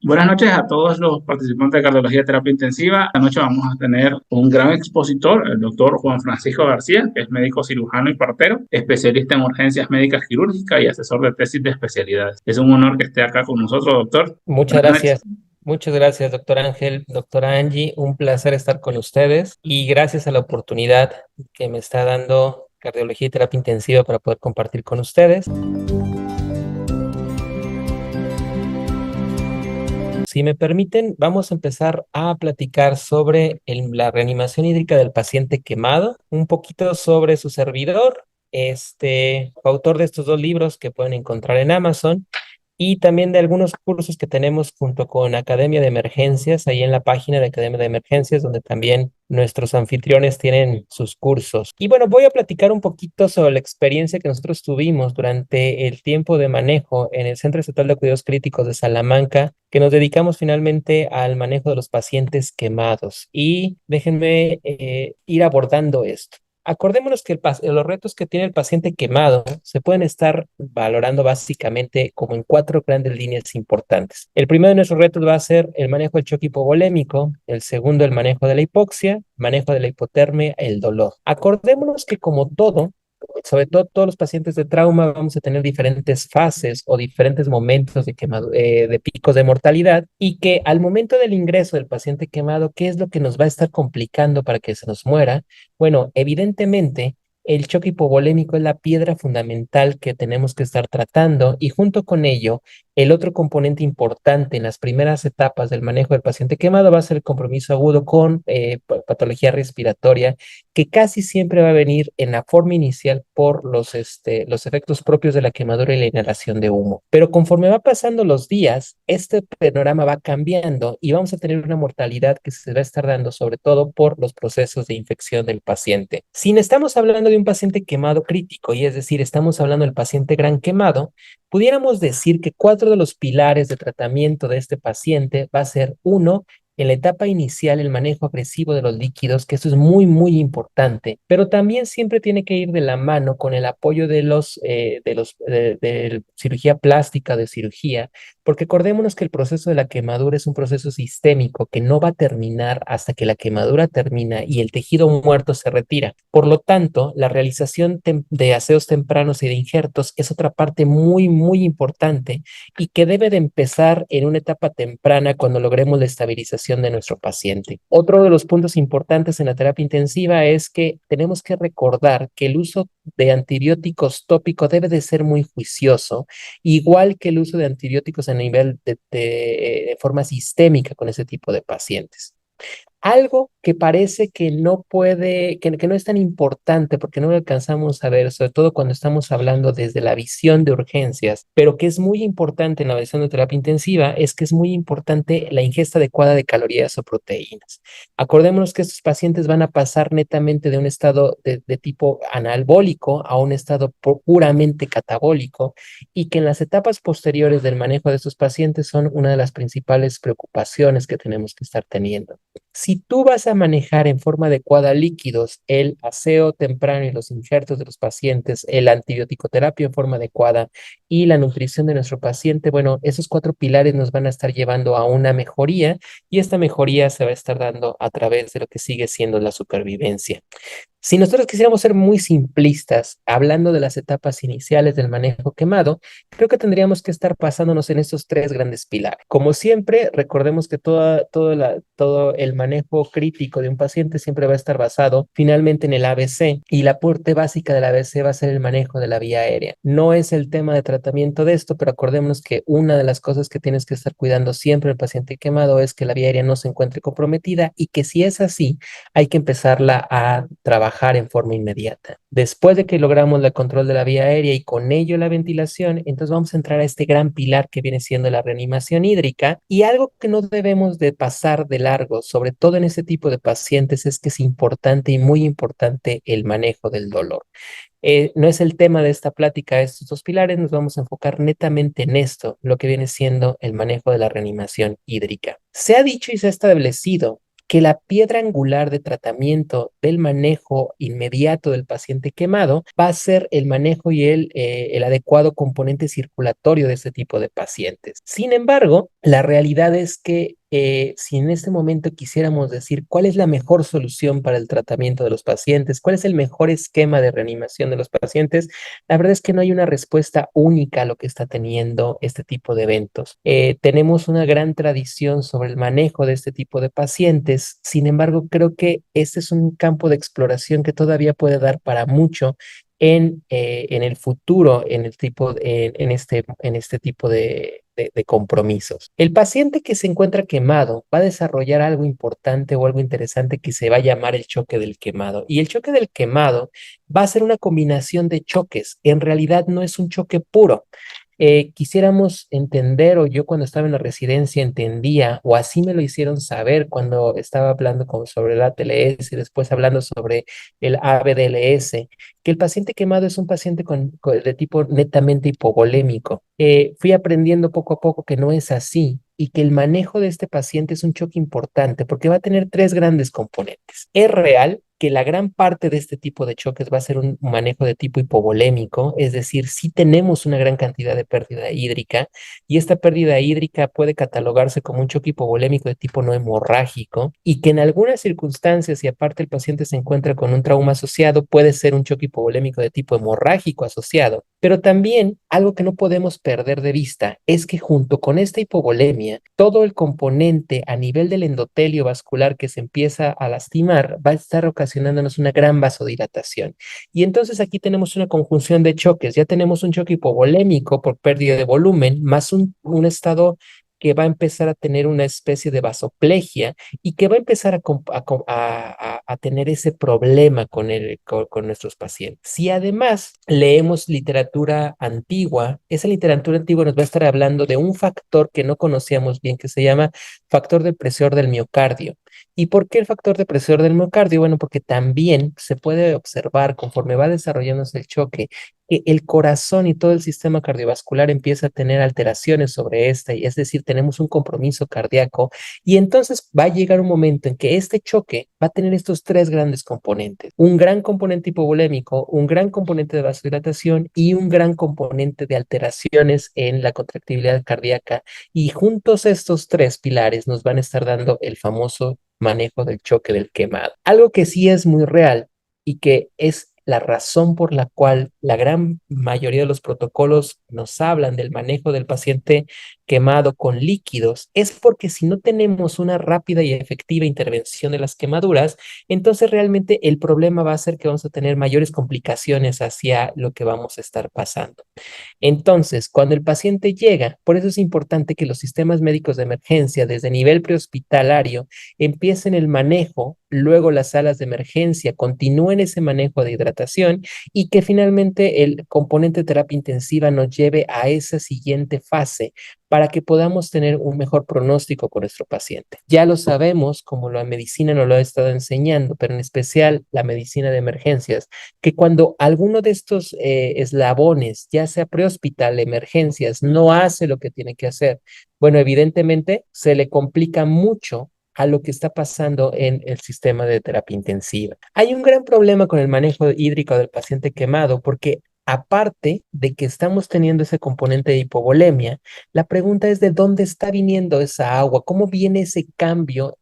Buenas noches a todos los participantes de cardiología de terapia intensiva. Esta noche vamos a tener un gran expositor, el doctor Juan Francisco García, que es médico cirujano y partero, especialista en urgencias médicas quirúrgicas y asesor de tesis de especialidades. Es un honor que esté acá con nosotros, doctor. Muchas Buenas noches. gracias. Muchas gracias, doctor Ángel, doctora Angie. Un placer estar con ustedes y gracias a la oportunidad que me está dando Cardiología y Terapia Intensiva para poder compartir con ustedes. Si me permiten, vamos a empezar a platicar sobre la reanimación hídrica del paciente quemado, un poquito sobre su servidor, autor de estos dos libros que pueden encontrar en Amazon y también de algunos cursos que tenemos junto con Academia de Emergencias, ahí en la página de Academia de Emergencias, donde también nuestros anfitriones tienen sus cursos. Y bueno, voy a platicar un poquito sobre la experiencia que nosotros tuvimos durante el tiempo de manejo en el Centro Estatal de Cuidados Críticos de Salamanca, que nos dedicamos finalmente al manejo de los pacientes quemados. Y déjenme ir abordando esto. Acordémonos que los retos que tiene el paciente quemado se pueden estar valorando básicamente como en cuatro grandes líneas importantes. El primero de nuestros retos va a ser el manejo del choque hipovolémico, el segundo el manejo de la hipoxia, manejo de la hipotermia, el dolor. Acordémonos que como todo, sobre todo todos los pacientes de trauma, vamos a tener diferentes fases o diferentes momentos de picos de mortalidad y que al momento del ingreso del paciente quemado, ¿qué es lo que nos va a estar complicando para que se nos muera? Bueno, evidentemente, el choque hipovolémico es la piedra fundamental que tenemos que estar tratando y junto con ello, el otro componente importante en las primeras etapas del manejo del paciente quemado va a ser el compromiso agudo con patología respiratoria, que casi siempre va a venir en la forma inicial por los efectos propios de la quemadura y la inhalación de humo. Pero conforme va pasando los días, este panorama va cambiando y vamos a tener una mortalidad que se va a estar dando sobre todo por los procesos de infección del paciente. Si estamos hablando de un paciente quemado crítico, y es decir, estamos hablando del paciente gran quemado, pudiéramos decir que cuatro de los pilares de tratamiento de este paciente va a ser uno, en la etapa inicial, el manejo agresivo de los líquidos, que eso es muy, muy importante, pero también siempre tiene que ir de la mano con el apoyo de cirugía plástica, de cirugía, porque acordémonos que el proceso de la quemadura es un proceso sistémico que no va a terminar hasta que la quemadura termina y el tejido muerto se retira. Por lo tanto, la realización de aseos tempranos y de injertos es otra parte muy, muy importante y que debe de empezar en una etapa temprana cuando logremos la estabilización de nuestro paciente. Otro de los puntos importantes en la terapia intensiva es que tenemos que recordar que el uso de antibióticos tópicos debe de ser muy juicioso, igual que el uso de antibióticos a nivel de forma sistémica con ese tipo de pacientes. Algo que parece que no puede, que no es tan importante porque no lo alcanzamos a ver, sobre todo cuando estamos hablando desde la visión de urgencias, pero que es muy importante en la visión de terapia intensiva, es que es muy importante la ingesta adecuada de calorías o proteínas. Acordémonos que estos pacientes van a pasar netamente de un estado de tipo anabólico a un estado puramente catabólico y que en las etapas posteriores del manejo de estos pacientes son una de las principales preocupaciones que tenemos que estar teniendo. Si tú vas a manejar en forma adecuada líquidos, el aseo temprano y los injertos de los pacientes, el antibiótico terapia en forma adecuada y la nutrición de nuestro paciente, bueno, esos cuatro pilares nos van a estar llevando a una mejoría y esta mejoría se va a estar dando a través de lo que sigue siendo la supervivencia. Si nosotros quisiéramos ser muy simplistas, hablando de las etapas iniciales del manejo quemado, creo que tendríamos que estar basándonos en estos tres grandes pilares. Como siempre, recordemos que todo el manejo crítico de un paciente siempre va a estar basado finalmente en el ABC y la parte básica del ABC va a ser el manejo de la vía aérea. No es el tema de tratamiento de esto, pero acordémonos que una de las cosas que tienes que estar cuidando siempre el paciente quemado es que la vía aérea no se encuentre comprometida y que si es así, hay que empezarla a trabajar en forma inmediata. Después de que logramos el control de la vía aérea y con ello la ventilación, entonces vamos a entrar a este gran pilar que viene siendo la reanimación hídrica y algo que no debemos de pasar de largo, sobre todo en este tipo de pacientes, es que es importante y muy importante el manejo del dolor. No es el tema de esta plática, estos dos pilares, nos vamos a enfocar netamente en esto, lo que viene siendo el manejo de la reanimación hídrica. Se ha dicho y se ha establecido que la piedra angular de tratamiento del manejo inmediato del paciente quemado va a ser el manejo y el adecuado componente circulatorio de este tipo de pacientes. Sin embargo, la realidad es que si en este momento quisiéramos decir cuál es la mejor solución para el tratamiento de los pacientes, cuál es el mejor esquema de reanimación de los pacientes, la verdad es que no hay una respuesta única a lo que está teniendo este tipo de eventos. Tenemos una gran tradición sobre el manejo de este tipo de pacientes, sin embargo, creo que este es un campo de exploración que todavía puede dar para mucho en el futuro, en este tipo de compromisos. El paciente que se encuentra quemado va a desarrollar algo importante o algo interesante que se va a llamar el choque del quemado. Y el choque del quemado va a ser una combinación de choques. En realidad no es un choque puro. Quisiéramos entender, o yo cuando estaba en la residencia entendía, o así me lo hicieron saber cuando estaba hablando sobre el ATLS y después hablando sobre el ABDLS, que el paciente quemado es un paciente de tipo netamente hipovolémico. Fui aprendiendo poco a poco que no es así y que el manejo de este paciente es un choque importante porque va a tener tres grandes componentes. Es real que la gran parte de este tipo de choques va a ser un manejo de tipo hipovolémico, es decir, sí tenemos una gran cantidad de pérdida hídrica y esta pérdida hídrica puede catalogarse como un choque hipovolémico de tipo no hemorrágico y que en algunas circunstancias, y aparte el paciente se encuentra con un trauma asociado, puede ser un choque hipovolémico de tipo hemorrágico asociado. Pero también algo que no podemos perder de vista es que junto con esta hipovolemia, todo el componente a nivel del endotelio vascular que se empieza a lastimar va a estar ocasionándonos una gran vasodilatación. Y entonces aquí tenemos una conjunción de choques. Ya tenemos un choque hipovolémico por pérdida de volumen, más un estado que va a empezar a tener una especie de vasoplegia y que va a empezar a tener ese problema con nuestros pacientes. Si además leemos literatura antigua, esa literatura antigua nos va a estar hablando de un factor que no conocíamos bien, que se llama factor depresor del miocardio. ¿Y por qué el factor depresor del miocardio? Bueno, porque también se puede observar conforme va desarrollándose el choque que el corazón y todo el sistema cardiovascular empieza a tener alteraciones sobre esta, y es decir, tenemos un compromiso cardíaco, y entonces va a llegar un momento en que este choque va a tener estos tres grandes componentes: un gran componente hipovolémico, un gran componente de vasodilatación y un gran componente de alteraciones en la contractibilidad cardíaca, y juntos estos tres pilares nos van a estar dando el famoso manejo del choque del quemado. Algo que sí es muy real y que es la razón por la cual la gran mayoría de los protocolos nos hablan del manejo del paciente quemado con líquidos, es porque si no tenemos una rápida y efectiva intervención de las quemaduras, entonces realmente el problema va a ser que vamos a tener mayores complicaciones hacia lo que vamos a estar pasando. Entonces, cuando el paciente llega, por eso es importante que los sistemas médicos de emergencia desde nivel prehospitalario empiecen el manejo, luego las salas de emergencia continúen ese manejo de hidratación y que finalmente el componente de terapia intensiva nos lleve a esa siguiente fase para que podamos tener un mejor pronóstico con nuestro paciente. Ya lo sabemos, como la medicina nos lo ha estado enseñando, pero en especial la medicina de emergencias, que cuando alguno de estos eslabones, ya sea prehospital, emergencias, no hace lo que tiene que hacer, bueno, evidentemente se le complica mucho a lo que está pasando en el sistema de terapia intensiva. Hay un gran problema con el manejo hídrico del paciente quemado porque aparte de que estamos teniendo ese componente de hipovolemia, la pregunta es de dónde está viniendo esa agua, cómo viene ese cambio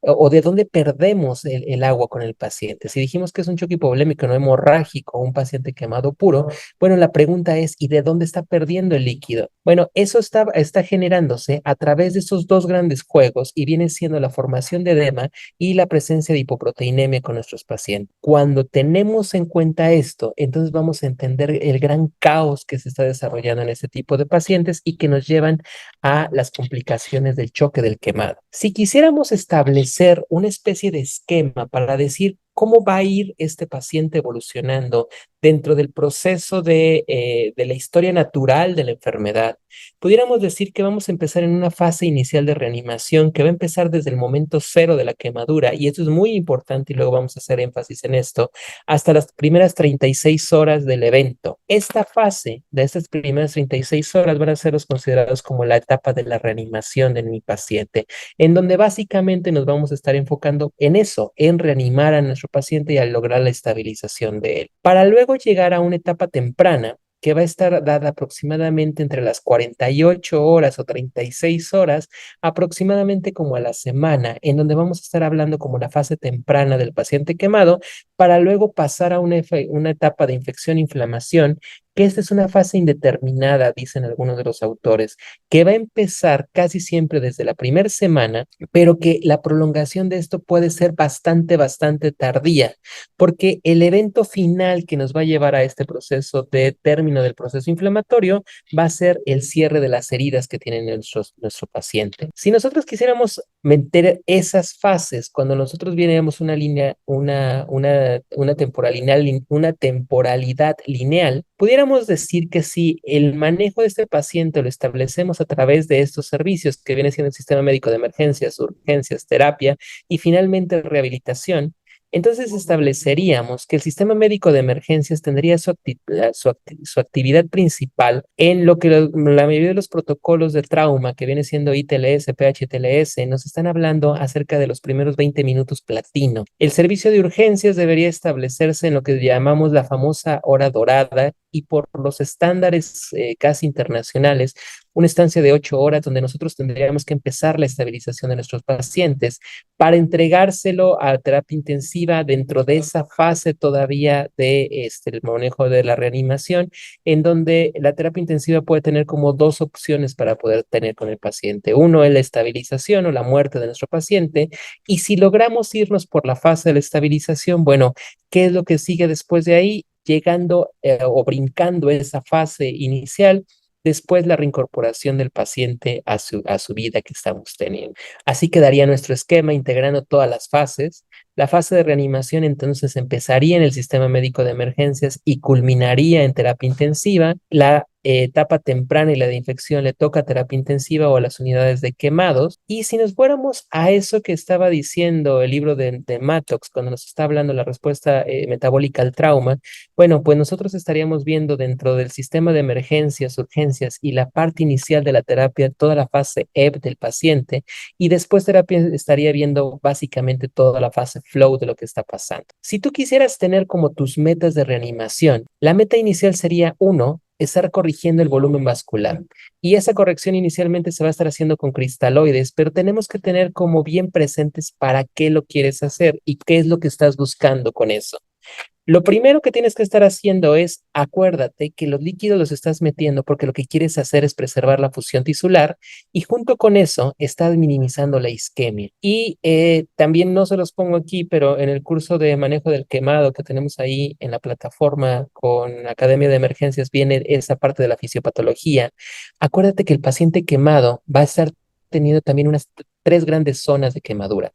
o de dónde perdemos el agua con el paciente. Si dijimos que es un choque hipovolémico no hemorrágico, un paciente quemado puro, bueno, la pregunta es, ¿y de dónde está perdiendo el líquido? Bueno, eso está generándose a través de esos dos grandes juegos y viene siendo la formación de edema y la presencia de hipoproteinemia con nuestros pacientes. Cuando tenemos en cuenta esto, entonces vamos a entender el gran caos que se está desarrollando en este tipo de pacientes y que nos llevan a las complicaciones del choque del quemado. Si quisiéramos establecer una especie de esquema para decir cómo va a ir este paciente evolucionando dentro del proceso de la historia natural de la enfermedad, pudiéramos decir que vamos a empezar en una fase inicial de reanimación que va a empezar desde el momento cero de la quemadura, y esto es muy importante y luego vamos a hacer énfasis en esto, hasta las primeras 36 horas del evento. Esta fase de estas primeras 36 horas van a ser considerados como la etapa de la reanimación de mi paciente, en donde básicamente nos vamos a estar enfocando en eso, en reanimar a nuestro paciente y a lograr la estabilización de él, para luego llegar a una etapa temprana que va a estar dada aproximadamente entre las 48 horas o 36 horas, aproximadamente como a la semana, en donde vamos a estar hablando como la fase temprana del paciente quemado, para luego pasar a una etapa de infección-inflamación, que esta es una fase indeterminada, dicen algunos de los autores, que va a empezar casi siempre desde la primera semana, pero que la prolongación de esto puede ser bastante tardía, porque el evento final que nos va a llevar a este proceso de término del proceso inflamatorio va a ser el cierre de las heridas que tiene nuestro paciente. Si nosotros quisiéramos meter esas fases, cuando nosotros viéramos una línea, una temporalidad lineal, pudiéramos decir que si el manejo de este paciente lo establecemos a través de estos servicios que viene siendo el sistema médico de emergencias, urgencias, terapia y finalmente rehabilitación, entonces estableceríamos que el sistema médico de emergencias tendría su actividad principal en lo que la mayoría de los protocolos de trauma, que viene siendo ITLS, PHTLS, nos están hablando acerca de los primeros 20 minutos platino. El servicio de urgencias debería establecerse en lo que llamamos la famosa hora dorada, y por los estándares casi internacionales, una estancia de 8 horas donde nosotros tendríamos que empezar la estabilización de nuestros pacientes para entregárselo a terapia intensiva dentro de esa fase todavía de el manejo de la reanimación, en donde la terapia intensiva puede tener como dos opciones para poder tener con el paciente. Uno es la estabilización o la muerte de nuestro paciente, y si logramos irnos por la fase de la estabilización, bueno, ¿qué es lo que sigue después de ahí? Llegando o brincando esa fase inicial, después la reincorporación del paciente a su vida que estamos teniendo. Así quedaría nuestro esquema integrando todas las fases. La fase de reanimación entonces empezaría en el sistema médico de emergencias y culminaría en terapia intensiva. La etapa temprana y la de infección le toca terapia intensiva o a las unidades de quemados. Y si nos fuéramos a eso que estaba diciendo el libro de Mattox, cuando nos está hablando la respuesta metabólica al trauma, bueno, pues nosotros estaríamos viendo dentro del sistema de emergencias, urgencias y la parte inicial de la terapia, toda la fase EP del paciente, y después terapia estaría viendo básicamente toda la fase flow de lo que está pasando. Si tú quisieras tener como tus metas de reanimación, la meta inicial sería, uno, estar corrigiendo el volumen vascular. Y esa corrección inicialmente se va a estar haciendo con cristaloides, pero tenemos que tener como bien presentes para qué lo quieres hacer y qué es lo que estás buscando con eso. Lo primero que tienes que estar haciendo es, acuérdate que los líquidos los estás metiendo porque lo que quieres hacer es preservar la fusión tisular, y junto con eso estás minimizando la isquemia. Y también no se los pongo aquí, pero en el curso de manejo del quemado que tenemos ahí en la plataforma con Academia de Emergencias viene esa parte de la fisiopatología. Acuérdate que el paciente quemado va a estar teniendo también unas tres grandes zonas de quemadura.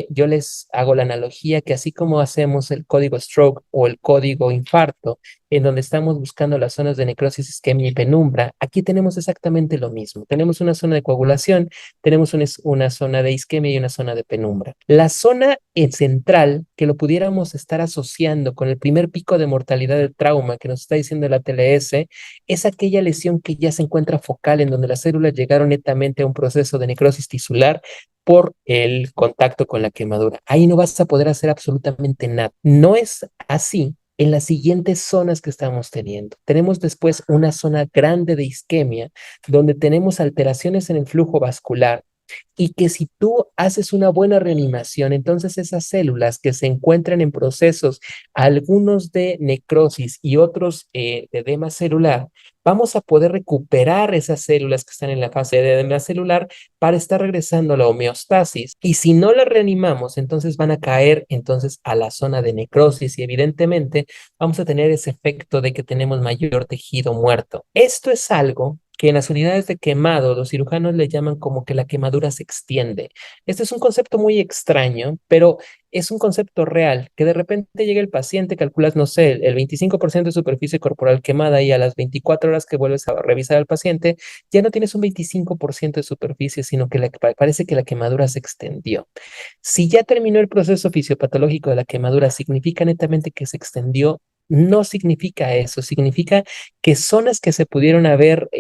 Yo les hago la analogía que así como hacemos el código stroke o el código infarto, en donde estamos buscando las zonas de necrosis, isquemia y penumbra, aquí tenemos exactamente lo mismo. Tenemos una zona de coagulación, tenemos una zona de isquemia y una zona de penumbra. La zona central, que lo pudiéramos estar asociando con el primer pico de mortalidad del trauma que nos está diciendo la TLS, es aquella lesión que ya se encuentra focal, en donde las células llegaron netamente a un proceso de necrosis tisular por el contacto con la quemadura. Ahí no vas a poder hacer absolutamente nada. No es así en las siguientes zonas que estamos teniendo. Tenemos después una zona grande de isquemia, donde tenemos alteraciones en el flujo vascular, y que si tú haces una buena reanimación, entonces esas células que se encuentran en procesos, algunos de necrosis y otros de edema celular, vamos a poder recuperar esas células que están en la fase de edema celular para estar regresando a la homeostasis. Y si no las reanimamos, entonces van a caer entonces a la zona de necrosis, y evidentemente vamos a tener ese efecto de que tenemos mayor tejido muerto. Esto es algo que en las unidades de quemado los cirujanos le llaman como que la quemadura se extiende. Este es un concepto muy extraño, pero es un concepto real, que de repente llega el paciente, calculas, no sé, el 25% de superficie corporal quemada y a las 24 horas que vuelves a revisar al paciente, ya no tienes un 25% de superficie, sino que parece que la quemadura se extendió. Si ya terminó el proceso fisiopatológico de la quemadura, ¿significa netamente que se extendió? No significa eso, significa que zonas que se pudieron haber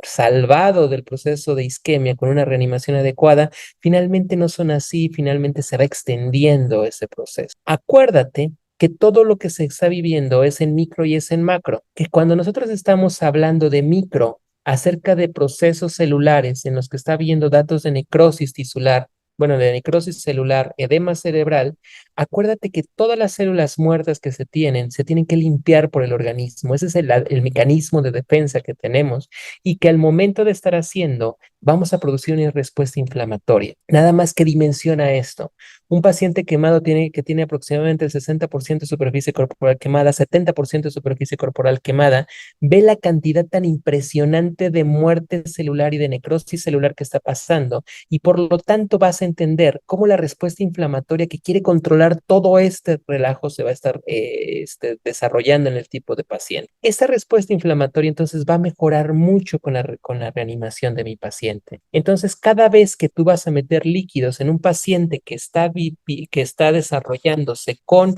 salvado del proceso de isquemia con una reanimación adecuada, finalmente no son así, finalmente se va extendiendo ese proceso. Acuérdate que todo lo que se está viviendo es en micro y es en macro, que cuando nosotros estamos hablando de micro, acerca de procesos celulares en los que está viendo datos de necrosis tisular, bueno, de necrosis celular, edema cerebral, acuérdate que todas las células muertas que se tienen que limpiar por el organismo. Ese es el mecanismo de defensa que tenemos y que al momento de estar haciendo, vamos a producir una respuesta inflamatoria. Nada más que dimensiona esto. Un paciente quemado que tiene aproximadamente el 60% de superficie corporal quemada, 70% de superficie corporal quemada, ve la cantidad tan impresionante de muerte celular y de necrosis celular que está pasando y por lo tanto vas a entender cómo la respuesta inflamatoria que quiere controlar todo este relajo se va a estar desarrollando en el tipo de paciente. Esta respuesta inflamatoria entonces va a mejorar mucho con la reanimación de mi paciente. Entonces, cada vez que tú vas a meter líquidos en un paciente que está desarrollándose con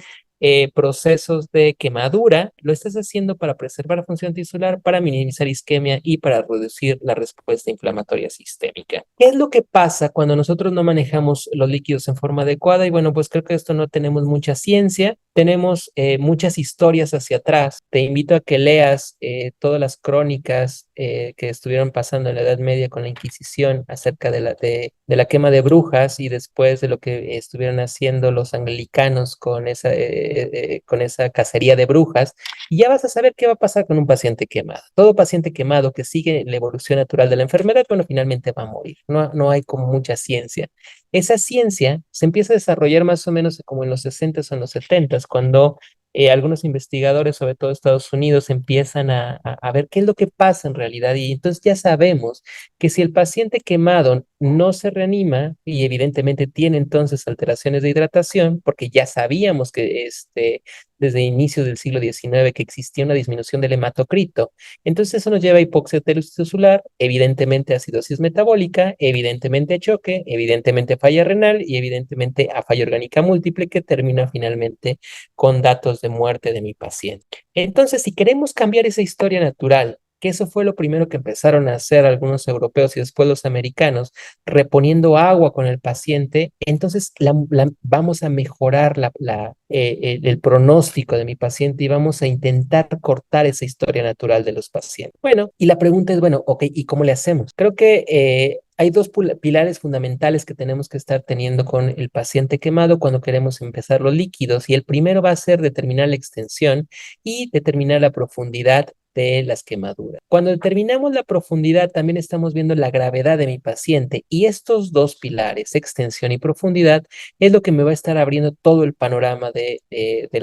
procesos de quemadura, lo estás haciendo para preservar la función tisular, para minimizar isquemia y para reducir la respuesta inflamatoria sistémica. ¿Qué es lo que pasa cuando nosotros no manejamos los líquidos en forma adecuada? Y bueno, pues creo que esto no tenemos mucha ciencia, tenemos muchas historias hacia atrás. Te invito a que leas todas las crónicas que estuvieron pasando en la Edad Media con la Inquisición acerca de la quema de brujas y después de lo que estuvieron haciendo los anglicanos con esa cacería de brujas. Y ya vas a saber qué va a pasar con un paciente quemado. Todo paciente quemado que sigue la evolución natural de la enfermedad, bueno, finalmente va a morir. No hay como mucha ciencia. Esa ciencia se empieza a desarrollar más o menos como en los 60s o en los 70s, cuando algunos investigadores, sobre todo Estados Unidos, empiezan a ver qué es lo que pasa en realidad. Y entonces ya sabemos que si el paciente quemado no se reanima y evidentemente tiene entonces alteraciones de hidratación, porque ya sabíamos que desde inicios del siglo XIX que existía una disminución del hematocrito, entonces eso nos lleva a hipoxia tisular, evidentemente a acidosis metabólica, evidentemente a choque, evidentemente a falla renal y evidentemente a falla orgánica múltiple que termina finalmente con datos de muerte de mi paciente. Entonces, si queremos cambiar esa historia natural, que eso fue lo primero que empezaron a hacer algunos europeos y después los americanos, reponiendo agua con el paciente, entonces vamos a mejorar el pronóstico de mi paciente y vamos a intentar cortar esa historia natural de los pacientes. Bueno, y la pregunta es, bueno, ok, ¿y cómo le hacemos? Creo que hay dos pilares fundamentales que tenemos que estar teniendo con el paciente quemado cuando queremos empezar los líquidos y el primero va a ser determinar la extensión y determinar la profundidad de las quemaduras. Cuando determinamos la profundidad, también estamos viendo la gravedad de mi paciente y estos dos pilares, extensión y profundidad, es lo que me va a estar abriendo todo el panorama de